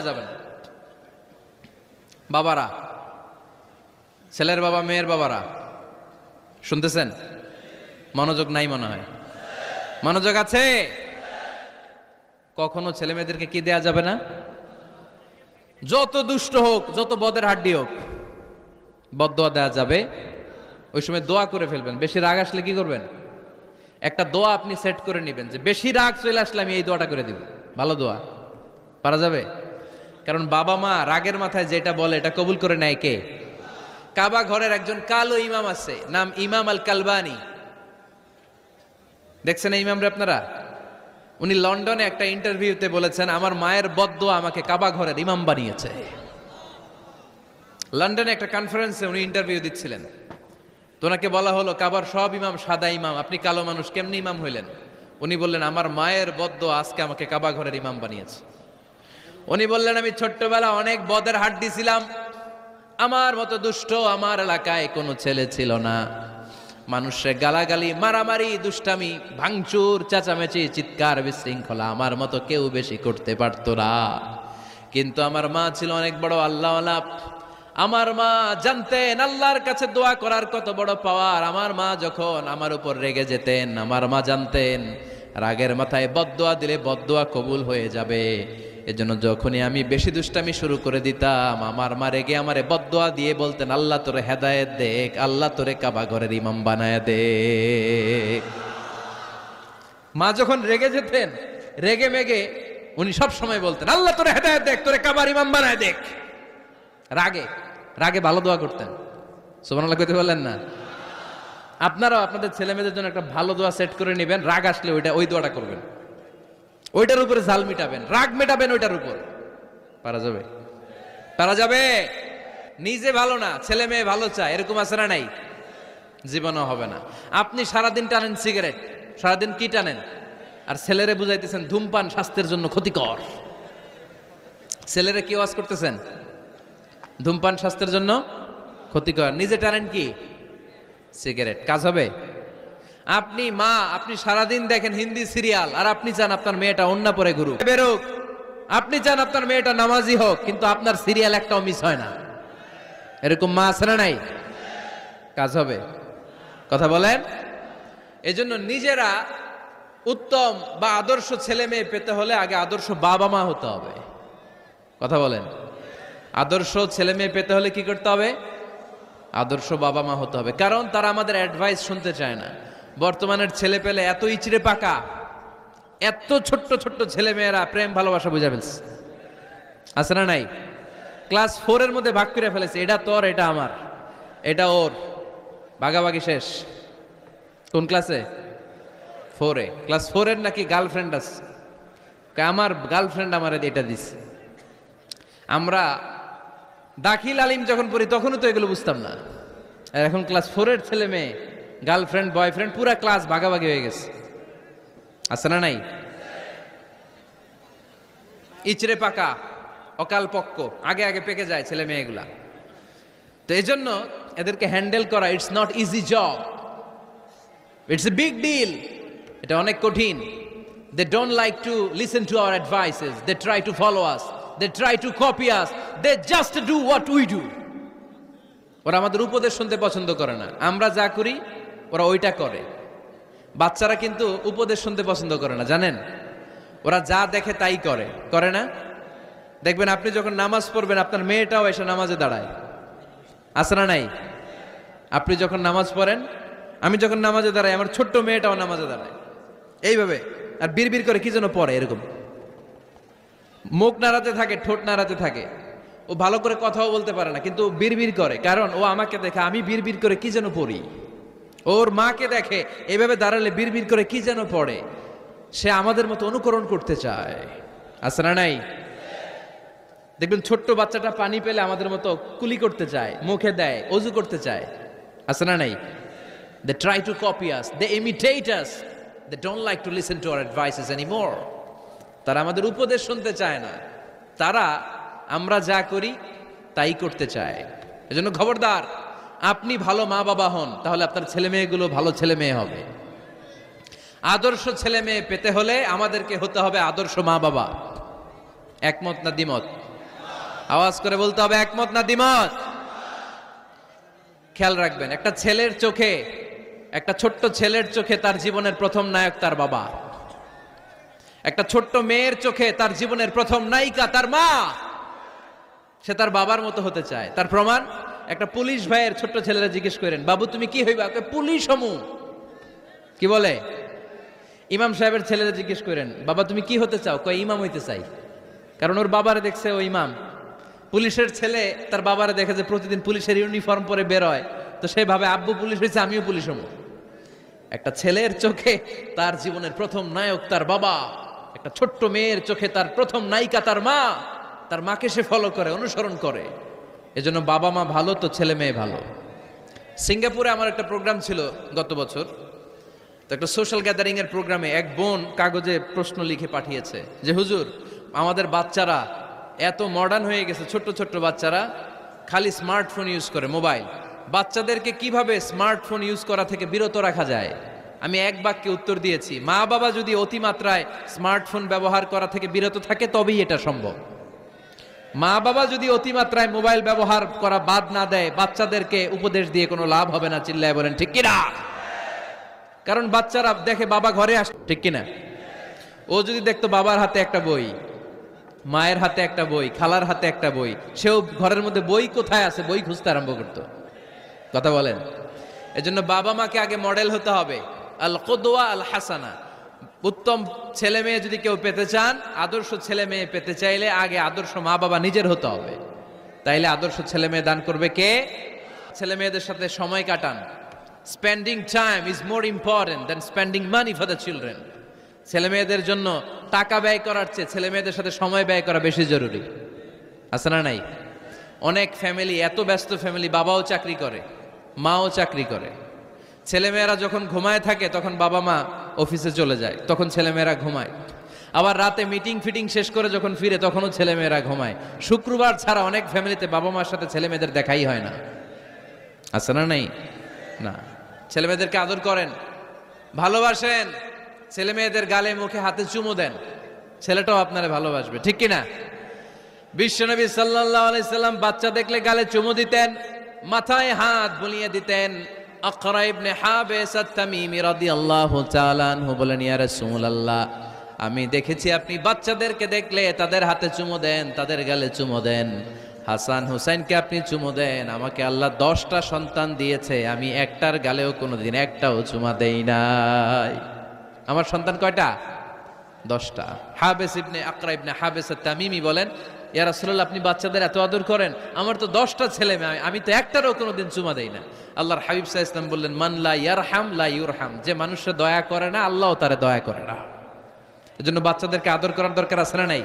যাবে না। বাবারা, ছেলের বাবা মেয়ের বাবারা শুনতেছেন? মনোযোগ নাই মনে হয়। মনোযোগ আছে? কখনো ছেলে মেয়েদেরকে কি দেয়া যাবে না? যত দুষ্ট হোক, যত বদের হাড্ডি হোক, বদদোয়া দেয়া যাবে। ওই সময় দোয়া করে ফেলবেন। বেশি রাগ আসলে কি করবেন? একটা দোয়া আপনি সেট করে নেবেন যে বেশি রাগ চলে আসলে আমি এই দোয়াটা করে দিব। ভালো দোয়া পারা যাবে? কারণ বাবা মা রাগের মাথায় যেটা বলে এটা কবুল করে নেয় কে? কাবা ঘরের একজন কালো ইমাম আছে, নাম ইমাম আল কালবানি। দেখছেন এই ইমামরে আপনারা? উনি লন্ডনে একটা ইন্টারভিউতে বলেছেন, আমার মায়ের বদদোয়া আমাকে কাবা ঘরের ইমাম বানিয়েছে। লন্ডনে একটা কনফারেন্সে উনি ইন্টারভিউ দিচ্ছিলেন। তো ওনাকে বলা হলো, কাবার সব ইমাম সাদা ইমাম, আপনি কালো মানুষ, কেমনি ইমাম হইলেন? উনি বললেন, আমার মায়ের বদদোয়া আজকে আমাকে কাবা ঘরের ইমাম বানিয়েছে। উনি বললেন, আমি ছোট্টবেলা অনেক বদের হাড্ডি ছিলাম, আমার মতো দুষ্ট আমার এলাকায় কোনো ছেলে ছিল না। মানুষের গালাগালি, মারামারি, দুষ্টামি, ভাঙচুর, চেঁচামেচি, চিৎকার, বিশৃঙ্খলা আমার মতো কেউ বেশি করতে পারতো না। কিন্তু আমার মা ছিল অনেক বড় আল্লাহওয়ালা। আমার মা জানতেন আল্লাহর কাছে দোয়া করার কত বড় পাওয়ার। আমার মা যখন আমার উপর রেগে যেতেন, আমার মা জানতেন রাগের মাথায় বদদোয়া দিলে বদদোয়া কবুল হয়ে যাবে। এজন্য যখনই আমি বেশি দুষ্টামি শুরু করে দিতাম, আমার মা রেগে আমারে বদদোয়া দিয়ে বলতেন, আল্লাহ তোরে হেদায়েত দেখ, আল্লাহ তোরে কাবা ঘরের ইমাম বানায় দে। মা যখন রেগে যেতেন, রেগে মেগে উনি সব সময় বলতেন, আল্লাহ তোরে হেদায়েত দেখ, তোরে কাবার ইমাম বানায় দেখ। রাগে রাগে ভালো দোয়া করতেন। সুবহানাল্লাহ কইতে বললেন না? আপনারাও আপনাদের ছেলে মেয়েদের জন্য একটা ভালো দোয়া সেট করে নেবেন। রাগ আসলে ওই দোয়াটা করবেন, ওইটার উপরে ঝাল মিটাবেন, রাগ মেটাবেন ওইটার উপর। পারা যাবে? পারা যাবে? নিজে ভালো না, ছেলে মেয়ে ভালো চায়, এরকম আছে না নাই? জীবনও হবে না। আপনি সারাদিন টানেন সিগারেট, সারাদিন কি টানেন, আর ছেলেরে বুঝাইতেছেন ধূমপান স্বাস্থ্যের জন্য ক্ষতিকর। ছেলেরে কি ওয়াজ করতেছেন? ধূমপান স্বাস্থ্যের জন্য ক্ষতিকর। নিজে টানেন কি? সিগারেট। কাজ হবে? আপনি মা, আপনি সারাদিন দেখেন হিন্দি সিরিয়াল, আর আপনি চান আপনার মেয়েটা ওন্না পরে ঘুরুক, বেরোক। আপনি চান আপনার মেয়েটা নামাজি হোক, কিন্তু আপনার সিরিয়াল একটাও মিস হয় না। এরকম মা আছে না নাই? কাজ হবে? কথা বলেন। এজন্য নিজেরা উত্তম বা আদর্শ ছেলে মেয়ে পেতে হলে আগে আদর্শ বাবা মা হতে হবে। কথা বলেন। আদর্শ ছেলে মেয়ে পেতে হলে কি করতে হবে? আদর্শ বাবা মা হতে হবে। কারণ তারা আমাদের অ্যাডভাইস শুনতে চায় না। বর্তমানের ছেলে পেলে এত ইচড়ে পাকা, এত ছোট্ট ছোট্ট ছেলে মেয়েরা প্রেম ভালোবাসা বুঝা ফেলছে, আছে না নাই? ক্লাস 4 এর মধ্যে ভাগ করে ফেলেছে, এটা তোর, এটা আমার, এটা ওর, ভাগাভাগি শেষ। কোন ক্লাসে? 4 এ। ক্লাস 4 এর নাকি গার্লফ্রেন্ড আছে, আমার গার্লফ্রেন্ড আমার এটা দিছে। আমরা দাখিল আলিম যখন পড়ি তখনও তো এগুলো বুঝতাম না। আর এখন ক্লাস 4 এর ছেলে মেয়ে গার্লফ্রেন্ড বয়ফ্রেন্ড পুরা ক্লাস ভাগাভাগি হয়ে গেছে, আছে না নাই? ইচড়ে পাকা, অকাল পক্ক, আগে আগে পেকে যায় ছেলে মেয়েগুলা। তো এই জন্য এদেরকে হ্যান্ডেল করা, it's not easy job, it's a big deal. এটা অনেক কঠিন। They don't like to listen to our advices, they try to follow us, they try to copy us, they just do what we do. ওরা আমাদের উপদেশ শুনতে পছন্দ করে না, আমরা যা করি ওরা ওইটা করে। বাচ্চারা কিন্তু উপদেশ শুনতে পছন্দ করে না, জানেন? ওরা যা দেখে তাই করে, করে না? দেখবেন আপনি যখন নামাজ পড়বেন আপনার মেয়েটাও এসে নামাজে দাঁড়ায়, আছে না নাই? আপনি যখন নামাজ পড়েন, আমি যখন নামাজে দাঁড়াই, আমার ছোট্ট মেয়েটাও নামাজে দাঁড়ায় এইভাবে, আর বিড়বিড় করে কি যেন পড়ে, এরকম মুখ নাড়াতে থাকে, ঠোঁট নাড়াতে থাকে। ও ভালো করে কথাও বলতে পারে না, কিন্তু বিড়বিড় করে, কারণ ও আমাকে দেখে আমি বিড়বিড় করে কি যেন পড়ি। ওর মাকে দেখে এইভাবে দাঁড়ালে বিড়বিড় করে কি যেন পড়ে। সে আমাদের মতো অনুকরণ করতে চায়, আছে না নাই? দেখবেন ছোট্ট বাচ্চাটা পানি পেলে আমাদের মতো কুলি করতে চায়, মুখে দেয়, অজু করতে চায়, আছে না নাই? They try to copy us, they imitate us, they don't like to listen to our advices anymore. তারা আমাদের উপদেশ শুনতে চায় না, তারা আমরা যা করি তাই করতে চায়। এজন্য খবরদার, আপনি ভালো মা বাবা হন, তাহলে আপনার ছেলে মেয়েগুলো ভালো ছেলে মেয়ে হবে। আদর্শ ছেলে মেয়ে পেতে হলে আমাদেরকে হতে হবে আদর্শ মা বাবা। একমত না দ্বিমত? আওয়াজ করে বলতে হবে একমত না দ্বিমত। খেয়াল রাখবেন, একটা ছেলের চোখে, একটা ছোট্ট ছেলের চোখে তার জীবনের প্রথম নায়ক তার বাবা। একটা ছোট্ট মেয়ের চোখে তার জীবনের প্রথম নায়িকা তার মা। সে তার বাবার মতো হতে চায়। তার প্রমাণ, একটা পুলিশ ভাইয়ের ছোট্ট ছেলেরা জিজ্ঞেস করেন, বাবু তুমি কি হইবা? পুলিশ হমু। কি বলে? ইমাম সাহেবের ছেলেরা জিজ্ঞেস করেন, বাবা তুমি কি হতে চাও? কয় ইমাম হইতে চাই। কারণ ওর বাবারে দেখছে ও ইমাম। পুলিশের ছেলে তার বাবারে দেখে যে প্রতিদিন পুলিশের ইউনিফর্ম পরে বের হয়, তো সে ভাবে আব্বু পুলিশ হয়েছে, আমিও পুলিশ হমু। একটা ছেলের চোখে তার জীবনের প্রথম নায়ক তার বাবা, একটা ছোট্ট মেয়ের চোখে তার প্রথম নায়িকা তার মা। তার মাকে সে ফলো করে, অনুসরণ করে। এজন্য বাবা মা ভালো তো ছেলে মেয়ে ভালো। সিঙ্গাপুরে আমার একটা প্রোগ্রাম ছিল গত বছর। তো একটা সোশ্যাল গ্যাদারিং এর প্রোগ্রামে এক বোন কাগজে প্রশ্ন লিখে পাঠিয়েছে যে হুজুর, আমাদের বাচ্চারা এত মডার্ন হয়ে গেছে, ছোট্ট ছোট্ট বাচ্চারা খালি স্মার্টফোন ইউজ করে, মোবাইল। বাচ্চাদেরকে কিভাবে স্মার্টফোন ইউজ করা থেকে বিরত রাখা যায়? আমি এক বাক্যে উত্তর দিয়েছি, মা বাবা যদি অতিমাত্রায় স্মার্টফোন ব্যবহার করা থেকে বিরত থাকে তবেই এটা সম্ভব। মা বাবা যদি অতিমাত্রায় মোবাইল ব্যবহার করা বাদ না দেয়, বাচ্চাদেরকে উপদেশ দিয়ে কোনো লাভ হবে না। চিল্লায় বলেন ঠিক কিনা? কারণ বাচ্চারা দেখে বাবা ঘরে আসে, ঠিক কিনা? ও যদি দেখতো বাবার হাতে একটা বই, মায়ের হাতে একটা বই, খালার হাতে একটা বই, সেও ঘরের মধ্যে বই কোথায় আছে বই খুঁজতে আরম্ভ করতো। কথা বলেন? এজন্য বাবা মাকে আগে মডেল হতে হবে। আল কুদওয়া আল হাসানা। উত্তম ছেলে মেয়ে যদি কেউ পেতে চান, আদর্শ ছেলে মেয়ে পেতে চাইলে আগে আদর্শ মা বাবা নিজের হতে হবে। তাইলে আদর্শ ছেলে মেয়ে দান করবে কে? ছেলে মেয়েদের সাথে সময় কাটান। Spending time is more important than spending money for the children. ছেলে মেয়েদের জন্য টাকা ব্যয় করার চেয়ে ছেলে মেয়েদের সাথে সময় ব্যয় করা বেশি জরুরি। আছে না নাই? অনেক ফ্যামিলি, এত ব্যস্ত ফ্যামিলি, বাবাও চাকরি করে, মাও চাকরি করে। ছেলেমেয়েরা যখন ঘুমায় থাকে তখন বাবা মা অফিসে চলে যায়, তখন ছেলেমেয়েরা ঘুমায়। আবার রাতে মিটিং ফিটিং শেষ করে যখন ফিরে তখনও ছেলেমেয়েরা ঘুমায়। শুক্রবার ছাড়া অনেক ফ্যামিলিতে বাবা মার সাথে ছেলে মেয়েদের দেখাই হয় না। আছে না নাই? না। ছেলে মেয়েদেরকে আদর করেন, ভালোবাসেন, ছেলে মেয়েদের গালে মুখে হাতে চুমু দেন, ছেলেটাও আপনারা ভালোবাসবে, ঠিক কিনা? বিশ্বনবী সাল্লাল্লাহু আলাইহি সাল্লাম বাচ্চা দেখলে গালে চুমু দিতেন, মাথায় হাত বুলিয়ে দিতেন। আকরা ইবনে হাবিস আত-তামিমি রাদিয়াল্লাহু তাআলা আনহু বলেন, ইয়া রাসূলুল্লাহ, আমি দেখেছি আপনি বাচ্চাদেরকে দেখলে তাদের হাতে চুমু দেন, তাদের গালে চুমু দেন। হাসান হুসাইনকে আপনি চুমু দেন। আমাকে আল্লাহ 10টা সন্তান দিয়েছে, আমি একটার গালেও কোনোদিন একটাও চুমা দেই নাই। আমার সন্তান কয়টা? 10টা। হাবিস ইবনে আকরা ইবনে হাবিস আত-তামিমি বলেন, ইয়া রাসূলুল্লাহ, আপনি বাচ্চাদের এত আদর করেন, আমার তো 10টা ছেলে মেয়ে, আমি তো একটারও কোনোদিন চুমা দেই না। আল্লাহর হাবিব সাল্লাল্লাহু আলাইহি ওয়াসাল্লাম বললেন, মান লা ইয়ারহাম লা ইউরহাম। যে মানুষে দয়া করে না, আল্লাহও তারে দয়া করে না। এজন্য বাচ্চাদেরকে আদর করার দরকার আছে না নাই?